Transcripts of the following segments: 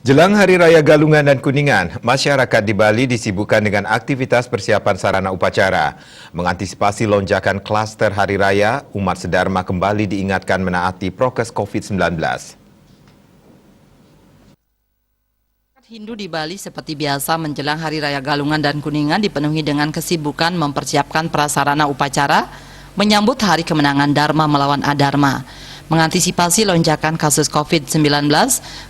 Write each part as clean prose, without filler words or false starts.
Jelang Hari Raya Galungan dan Kuningan, masyarakat di Bali disibukkan dengan aktivitas persiapan sarana upacara. Mengantisipasi lonjakan klaster Hari Raya, umat sedharma kembali diingatkan menaati prokes COVID-19. Hindu di Bali seperti biasa menjelang Hari Raya Galungan dan Kuningan dipenuhi dengan kesibukan mempersiapkan prasarana upacara menyambut Hari Kemenangan Dharma melawan Adharma. Mengantisipasi lonjakan kasus COVID-19,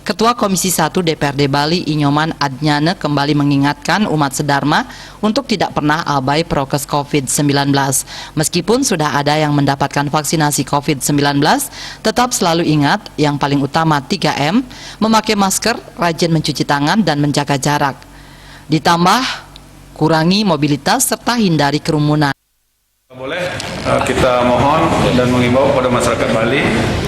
Ketua Komisi 1 DPRD Bali Inyoman Adnyane kembali mengingatkan umat sedharma untuk tidak pernah abai prokes COVID-19. Meskipun sudah ada yang mendapatkan vaksinasi COVID-19, tetap selalu ingat yang paling utama 3M, memakai masker, rajin mencuci tangan, dan menjaga jarak. Ditambah, kurangi mobilitas serta hindari kerumunan. Boleh kita mohon dan mengimbau kepada masyarakat Bali,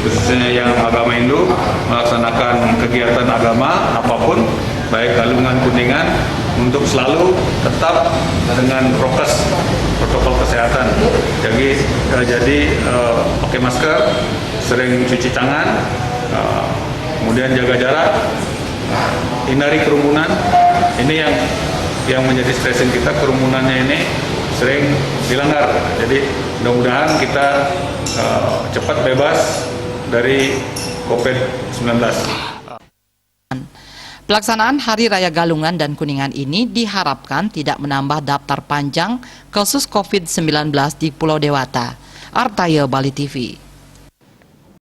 khususnya yang agama Hindu, melaksanakan kegiatan agama apapun, baik Galungan Kuningan, untuk selalu tetap dengan protokol kesehatan. Jadi pakai masker, sering cuci tangan, kemudian jaga jarak, hindari kerumunan. Ini yang menjadi stressing kita, kerumunannya ini sering dilanggar. Jadi mudah-mudahan kita cepat bebas dari COVID-19. Pelaksanaan Hari Raya Galungan dan Kuningan ini diharapkan tidak menambah daftar panjang kasus COVID-19 di Pulau Dewata. Artaya Bali TV.